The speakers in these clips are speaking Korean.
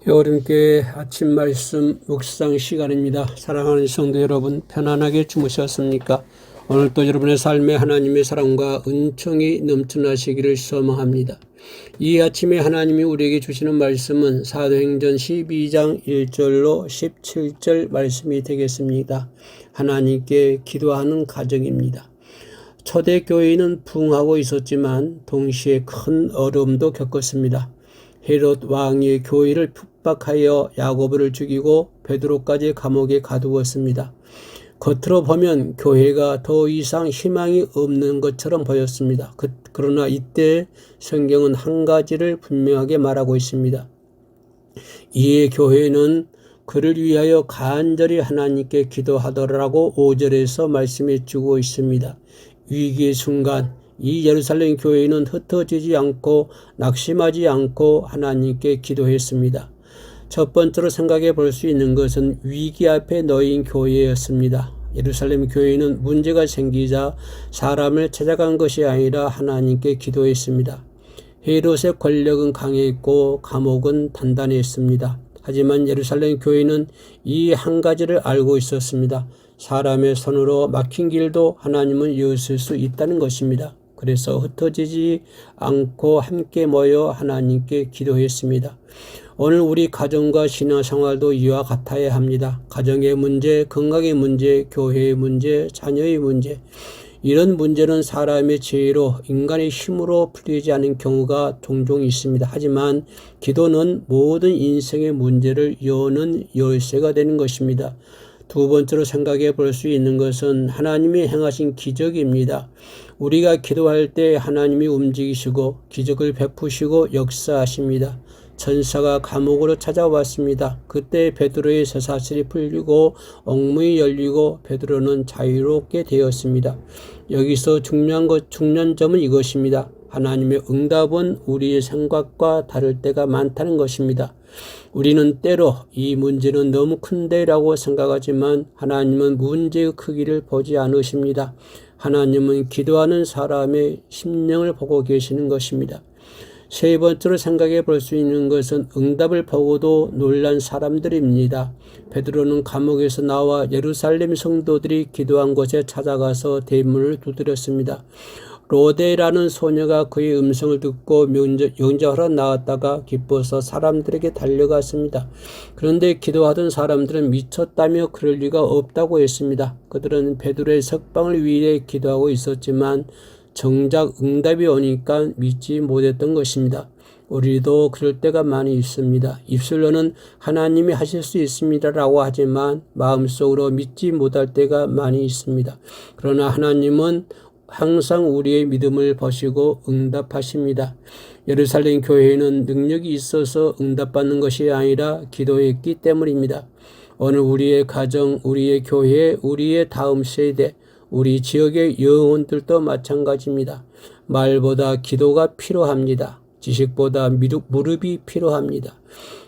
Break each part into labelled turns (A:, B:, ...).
A: 여름교회 아침 말씀 묵상 시간입니다. 사랑하는 성도 여러분, 편안하게 주무셨습니까? 오늘도 여러분의 삶에 하나님의 사랑과 은총이 넘쳐나시기를 소망합니다. 이 아침에 하나님이 우리에게 주시는 말씀은 사도행전 12장 1절로 17절 말씀이 되겠습니다. 하나님께 기도하는 가정입니다. 초대교회는 부흥하고 있었지만 동시에 큰 어려움도 겪었습니다. 헤롯 왕이 교회를 핍박하여 야고보를 죽이고 베드로까지 감옥에 가두었습니다. 겉으로 보면 교회가 더 이상 희망이 없는 것처럼 보였습니다. 그러나 이때 성경은 한 가지를 분명하게 말하고 있습니다. 이에 교회는 그를 위하여 간절히 하나님께 기도하더라고 5절에서 말씀해 주고 있습니다. 위기의 순간 이 예루살렘 교회는 흩어지지 않고 낙심하지 않고 하나님께 기도했습니다. 첫 번째로 생각해 볼 수 있는 것은 위기 앞에 놓인 교회였습니다. 예루살렘 교회는 문제가 생기자 사람을 찾아간 것이 아니라 하나님께 기도했습니다. 헤롯의 권력은 강했고 감옥은 단단했습니다. 하지만 예루살렘 교회는 이 한 가지를 알고 있었습니다. 사람의 손으로 막힌 길도 하나님은 여실 수 있다는 것입니다. 그래서 흩어지지 않고 함께 모여 하나님께 기도했습니다. 오늘 우리 가정과 신앙생활도 이와 같아야 합니다. 가정의 문제, 건강의 문제, 교회의 문제, 자녀의 문제, 이런 문제는 사람의 지혜로 인간의 힘으로 풀리지 않은 경우가 종종 있습니다. 하지만 기도는 모든 인생의 문제를 여는 열쇠가 되는 것입니다. 두 번째로 생각해 볼 수 있는 것은 하나님이 행하신 기적입니다. 우리가 기도할 때 하나님이 움직이시고 기적을 베푸시고 역사하십니다. 천사가 감옥으로 찾아왔습니다. 그때 베드로의 쇠사슬이 풀리고 옥문이 열리고 베드로는 자유롭게 되었습니다. 여기서 중요한 점은 이것입니다. 하나님의 응답은 우리의 생각과 다를 때가 많다는 것입니다. 우리는 때로 이 문제는 너무 큰데라고 생각하지만 하나님은 문제의 크기를 보지 않으십니다. 하나님은 기도하는 사람의 심령을 보고 계시는 것입니다. 세 번째로 생각해 볼 수 있는 것은 응답을 보고도 놀란 사람들입니다. 베드로는 감옥에서 나와 예루살렘 성도들이 기도한 곳에 찾아가서 대문을 두드렸습니다. 로데라는 소녀가 그의 음성을 듣고 영접하러 나왔다가 기뻐서 사람들에게 달려갔습니다. 그런데 기도하던 사람들은 미쳤다며 그럴 리가 없다고 했습니다. 그들은 베드로의 석방을 위해 기도하고 있었지만 정작 응답이 오니까 믿지 못했던 것입니다. 우리도 그럴 때가 많이 있습니다. 입술로는 하나님이 하실 수 있습니다라고 하지만 마음속으로 믿지 못할 때가 많이 있습니다. 그러나 하나님은 항상 우리의 믿음을 보시고 응답하십니다. 예루살렘 교회는 능력이 있어서 응답받는 것이 아니라 기도했기 때문입니다. 오늘 우리의 가정, 우리의 교회, 우리의 다음 세대, 우리 지역의 영혼들도 마찬가지입니다. 말보다 기도가 필요합니다. 지식보다 무릎이 필요합니다.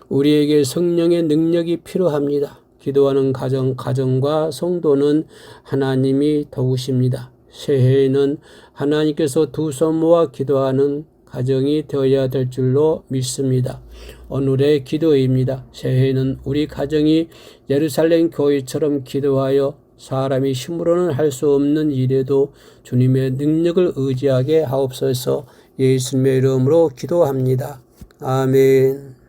A: 우리에게 성령의 능력이 필요합니다. 기도하는 가정과 성도는 하나님이 도우십니다. 새해에는 하나님께서 두 손 모아 기도하는 가정이 되어야 될 줄로 믿습니다. 오늘의 기도입니다. 새해에는 우리 가정이 예루살렘 교회처럼 기도하여 사람이 힘으로는 할 수 없는 일에도 주님의 능력을 의지하게 하옵소서. 예수님의 이름으로 기도합니다. 아멘.